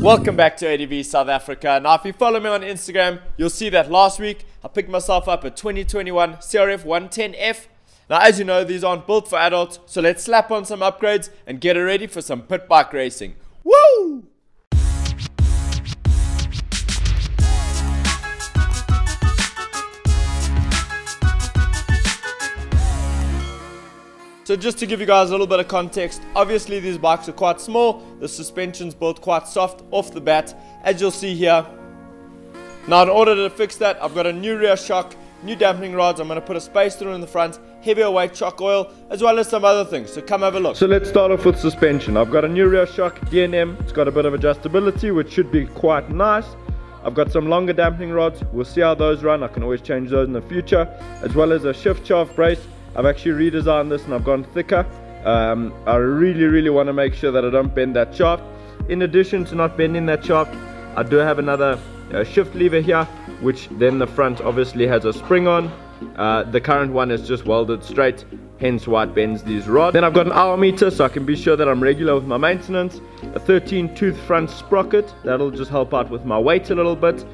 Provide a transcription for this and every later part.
Welcome back to ADV South Africa. Now if you follow me on Instagram, you'll see that last week I picked myself up a 2021 CRF 110F. Now as you know, these aren't built for adults, so let's slap on some upgrades and get it ready for some pit bike racing. Woo! So just to give you guys a little bit of context, obviously these bikes are quite small, the suspension's built quite soft off the bat, as you'll see here. Now in order to fix that, I've got a new rear shock, new dampening rods, I'm going to put a space through in the front, heavier weight shock oil, as well as some other things, so come have a look. So let's start off with suspension. I've got a new rear shock, D&M, it's got a bit of adjustability, which should be quite nice. I've got some longer dampening rods, we'll see how those run, I can always change those in the future, as well as a shift shaft brace. I've actually redesigned this and I've gone thicker. I really want to make sure that I don't bend that shaft. In addition to not bending that shaft, I do have another shift lever here, which then the front obviously has a spring on. The current one is just welded straight, hence why it bends these rods. Then I've got an hour meter so I can be sure that I'm regular with my maintenance. A 13 tooth front sprocket, that'll just help out with my weight a little bit.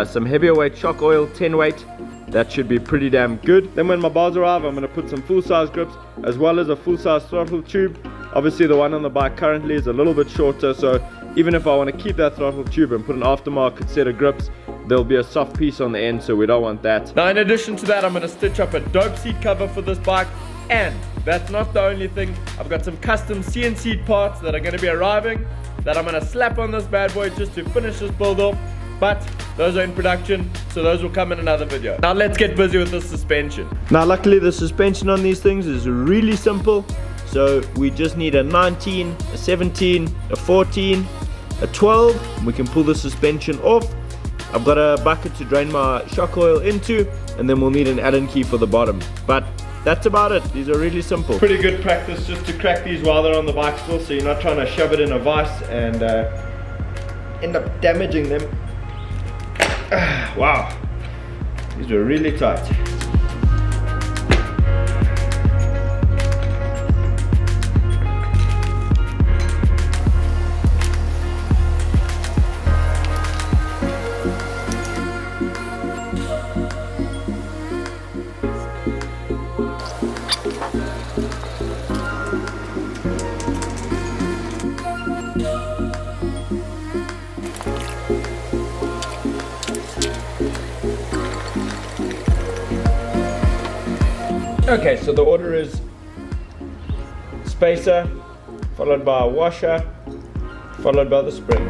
Some heavier weight shock oil, 10 weight. That should be pretty damn good. Then when my bars arrive, I'm going to put some full-size grips as well as a full-size throttle tube. Obviously the one on the bike currently is a little bit shorter, so even if I want to keep that throttle tube and put an aftermarket set of grips, there'll be a soft piece on the end, so we don't want that. Now in addition to that, I'm going to stitch up a dope seat cover for this bike, and that's not the only thing. I've got some custom CNC parts that are going to be arriving that I'm going to slap on this bad boy just to finish this build off. But those are in production, so those will come in another video. Now let's get busy with the suspension. Now luckily the suspension on these things is really simple. So we just need a 19, a 17, a 14, a 12, and we can pull the suspension off. I've got a bucket to drain my shock oil into, and then we'll need an Allen key for the bottom. But that's about it. These are really simple. Pretty good practice just to crack these while they're on the bike still, so you're not trying to shove it in a vise and end up damaging them. Wow, these were really tight. Okay, so the order is spacer, followed by a washer, followed by the spring.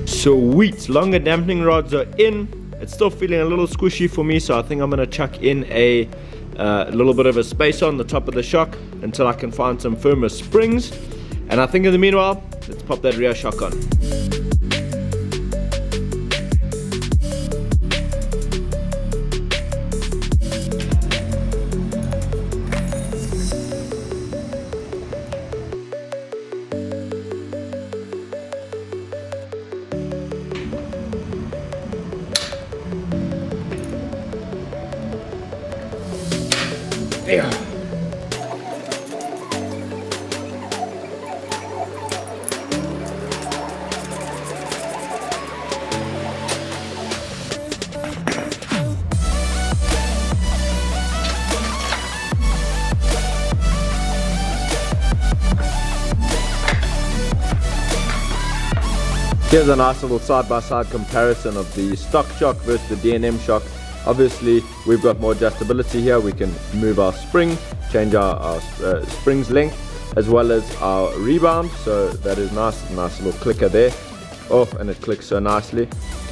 Sweet, longer dampening rods are in. It's still feeling a little squishy for me, so I think I'm going to chuck in a little bit of a spacer on the top of the shock until I can find some firmer springs. And I think in the meanwhile, let's pop that rear shock on. There. Here's a nice little side-by-side comparison of the stock shock versus the D&M shock. Obviously, we've got more adjustability here. We can move our spring, change our spring's length, as well as our rebound. So that is nice little clicker there. Oh, and it clicks so nicely.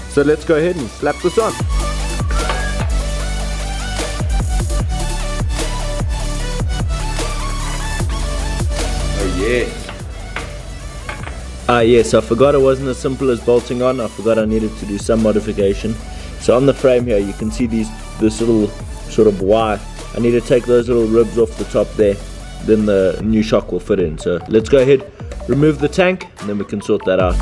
So let's go ahead and slap this on. Oh yes. Yes, I forgot it wasn't as simple as bolting on. I forgot I needed to do some modification. So on the frame here, you can see this little sort of wire. I need to take those little ribs off the top there. Then the new shock will fit in. So let's go ahead, remove the tank, and then we can sort that out.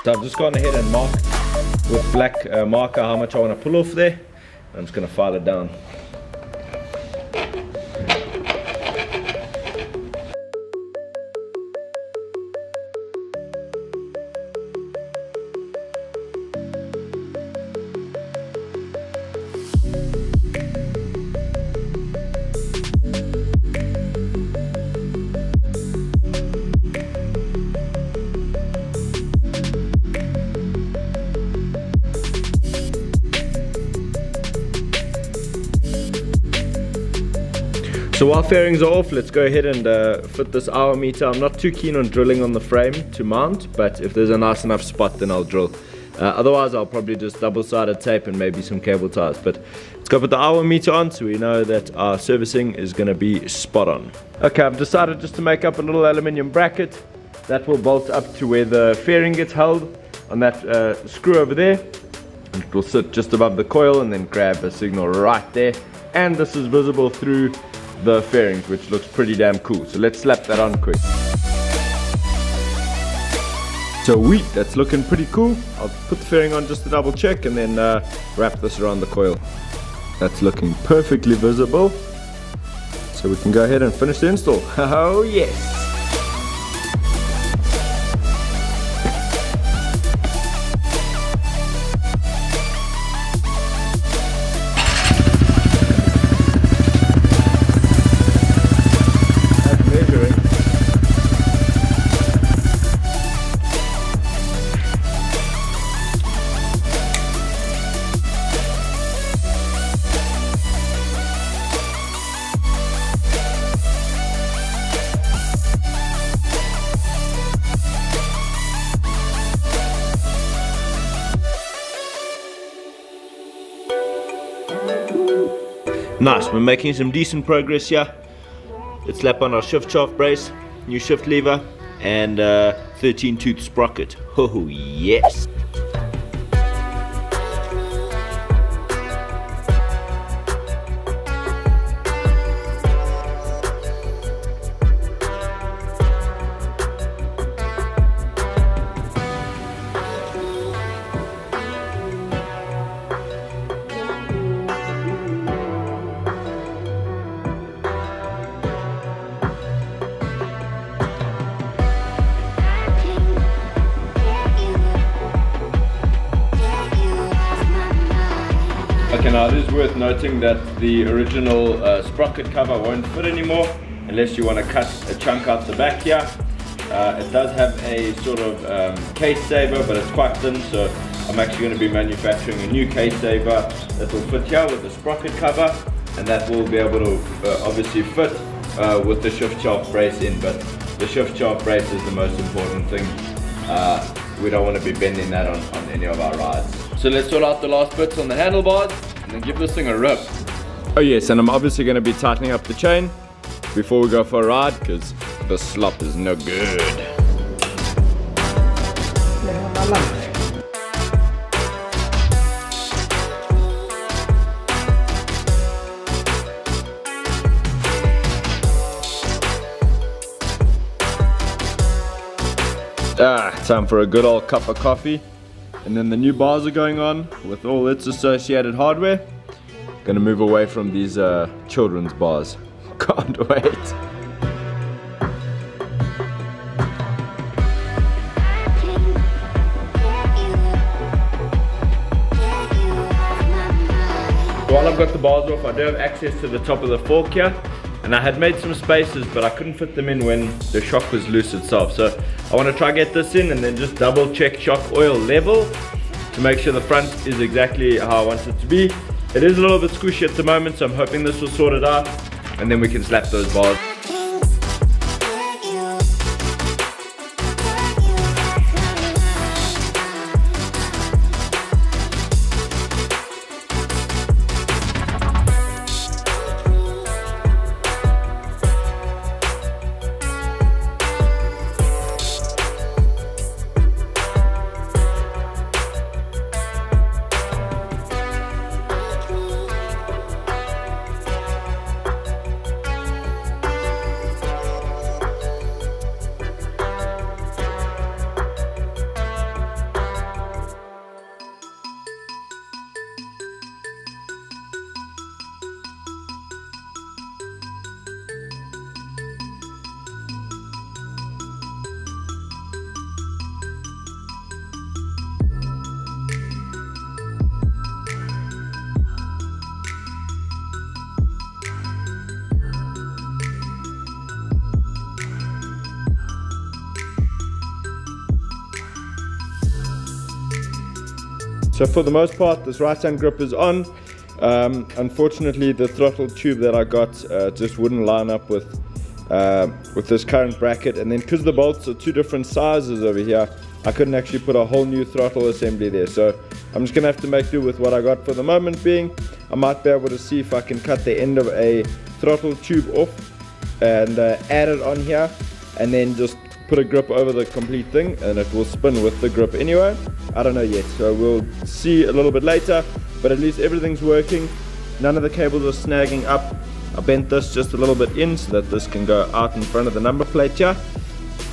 So I've just gone ahead and marked with black marker how much I want to pull off there. I'm just going to file it down. So while fairings are off, let's go ahead and fit this hour meter. I'm not too keen on drilling on the frame to mount, but if there's a nice enough spot, then I'll drill. Otherwise, I'll probably just double-sided tape and maybe some cable ties. But let's go put the hour meter on so we know that our servicing is going to be spot on. Okay, I've decided just to make up a little aluminium bracket that will bolt up to where the fairing gets held on that screw over there. And it will sit just above the coil and then grab a signal right there. And this is visible through the fairings, which looks pretty damn cool. So let's slap that on quick. So that's looking pretty cool. I'll put the fairing on just to double check and then wrap this around the coil. That's looking perfectly visible. So we can go ahead and finish the install. Oh yes! Nice, we're making some decent progress here. Let's slap on our shift shaft brace, new shift lever, and 13 tooth sprocket. Oh yes! Okay, now it is worth noting that the original sprocket cover won't fit anymore unless you want to cut a chunk out the back here. It does have a sort of case saver, but it's quite thin, so I'm actually going to be manufacturing a new case saver that will fit here with the sprocket cover, and that will be able to obviously fit with the shift shaft brace in, but the shift shaft brace is the most important thing. We don't want to be bending that on any of our rides. So let's sort out the last bits on the handlebars and then give this thing a rip. Oh yes, and I'm obviously going to be tightening up the chain before we go for a ride, because the slop is no good. Time for a good old cup of coffee. And then the new bars are going on with all its associated hardware. Gonna move away from these children's bars. Can't wait. while I've got the bars off, I do have access to the top of the fork here, and I had made some spaces, but I couldn't fit them in when the shock was loose itself. So I want to try get this in and then just double check shock oil level to make sure the front is exactly how I want it to be. It is a little bit squishy at the moment, so I'm hoping this will sort it out, and then we can slap those bars. So for the most part, this right hand grip is on. Unfortunately, the throttle tube that I got just wouldn't line up with this current bracket, and then because the bolts are two different sizes over here, I couldn't actually put a whole new throttle assembly there. So I'm just gonna have to make do with what I got for the moment being. I might be able to see if I can cut the end of a throttle tube off and add it on here, and then just put a grip over the complete thing, and it will spin with the grip anyway. I don't know yet, so we'll see a little bit later, but at least everything's working. None of the cables are snagging up. I bent this just a little bit in so that this can go out in front of the number plate here,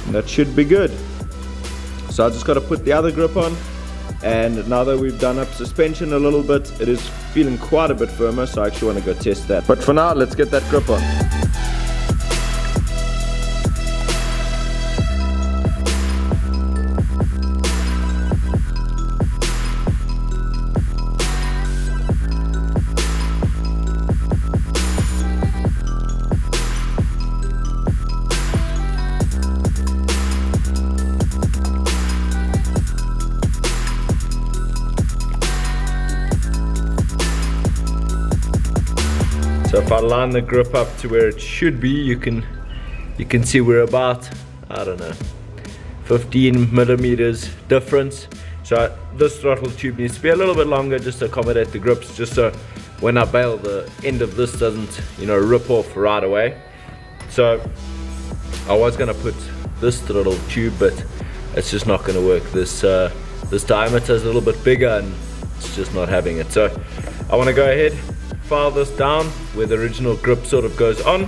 and that should be good. So I just got to put the other grip on, and now that we've done up suspension a little bit, it is feeling quite a bit firmer, so I actually want to go test that. But for now, let's get that grip on. So if I line the grip up to where it should be, you can see we're about, I don't know, 15 millimeters difference. So this throttle tube needs to be a little bit longer just to accommodate the grips, just so when I bail, the end of this doesn't, you know, rip off right away. So I was gonna put this throttle tube, but it's just not gonna work. This diameter is a little bit bigger and it's just not having it. So I want to go ahead, file this down where the original grip sort of goes on.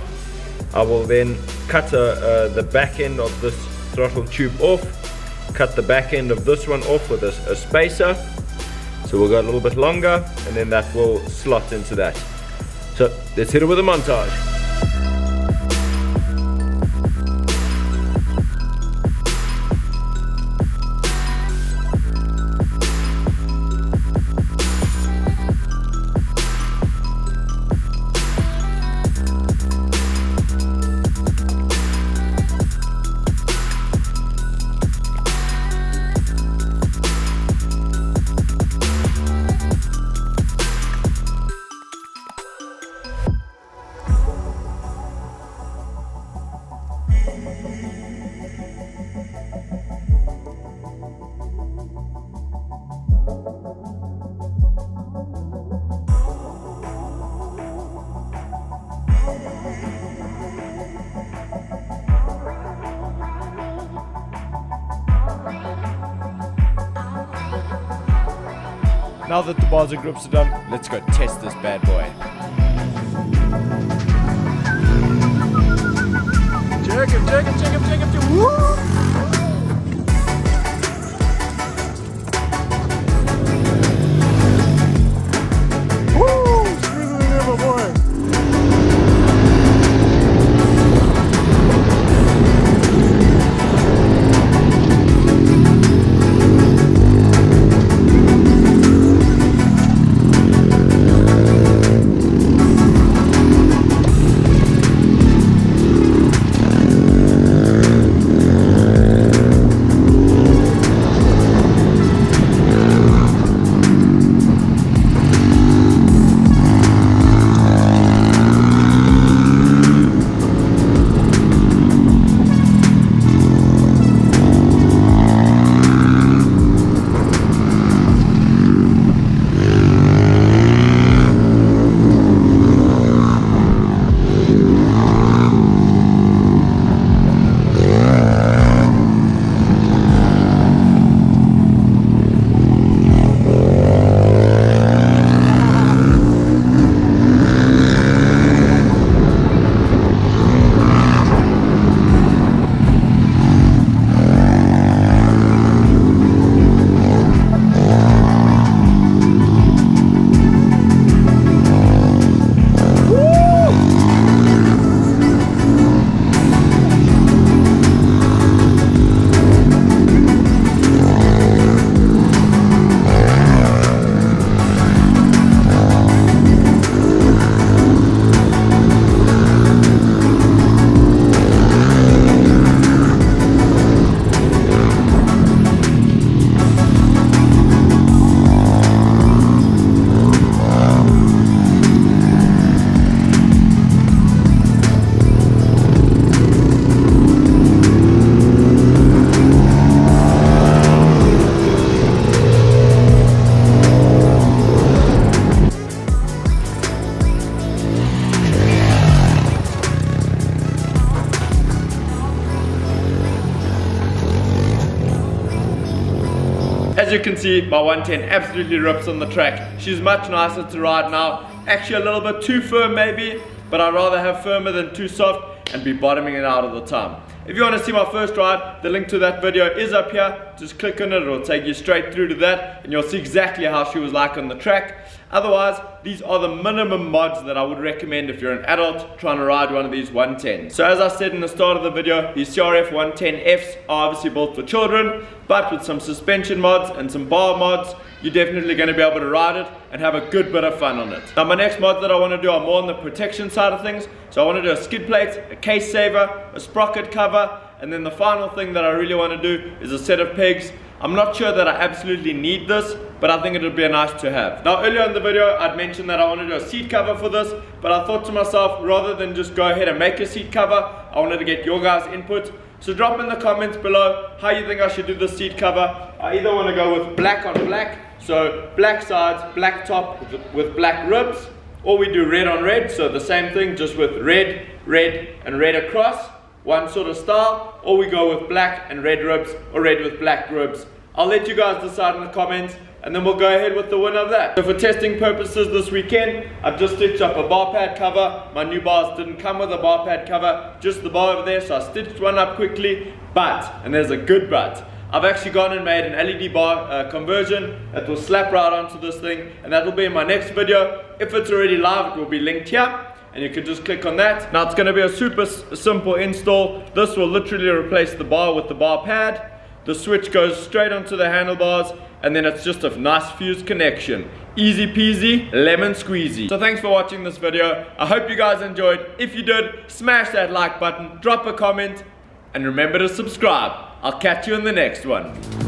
I will then cut the back end of this throttle tube off, cut the back end of this one off with a spacer, so we'll go a little bit longer, and then that will slot into that. So let's hit it with a montage. Now that the bars and grips are done, let's go test this bad boy. Jerk him, jerk him, jerk him, jerk him, jerk him. Woo! you can see, my 110 absolutely rips on the track. She's much nicer to ride now. Actually a little bit too firm maybe, but I'd rather have firmer than too soft and be bottoming it out all the time. If you want to see my first ride, the link to that video is up here. Just click on it, it'll take you straight through to that, and you'll see exactly how she was like on the track. Otherwise, these are the minimum mods that I would recommend if you're an adult trying to ride one of these 110s. So as I said in the start of the video, these CRF 110Fs are obviously built for children, but with some suspension mods and some bar mods, you're definitely going to be able to ride it and have a good bit of fun on it. Now my next mod that I want to do are more on the protection side of things. So I want to do a skid plate, a case saver, a sprocket cover, and then the final thing that I really want to do is a set of pegs. I'm not sure that I absolutely need this, but I think it would be a nice to have. Now earlier in the video I'd mentioned that I want to do a seat cover for this, but I thought to myself, rather than just go ahead and make a seat cover, I wanted to get your guys' input. So drop in the comments below how you think I should do this seat cover. I either want to go with black on black, so black sides, black top with black ribs, or we do red on red, so the same thing, just with red, red, and red across, one sort of style, or we go with black and red ribs, or red with black ribs. I'll let you guys decide in the comments, and then we'll go ahead with the winner of that. So for testing purposes this weekend, I've just stitched up a bar pad cover. My new bars didn't come with a bar pad cover, just the bar over there, so I stitched one up quickly. But, and there's a good but, I've actually gone and made an LED bar conversion that will slap right onto this thing, and that will be in my next video. If it's already live, it will be linked here, and you can just click on that. Now it's going to be a super simple install. This will literally replace the bar with the bar pad. The switch goes straight onto the handlebars, and then it's just a nice fuse connection. Easy peasy, lemon squeezy. So thanks for watching this video. I hope you guys enjoyed. If you did, smash that like button, drop a comment, and remember to subscribe. I'll catch you in the next one.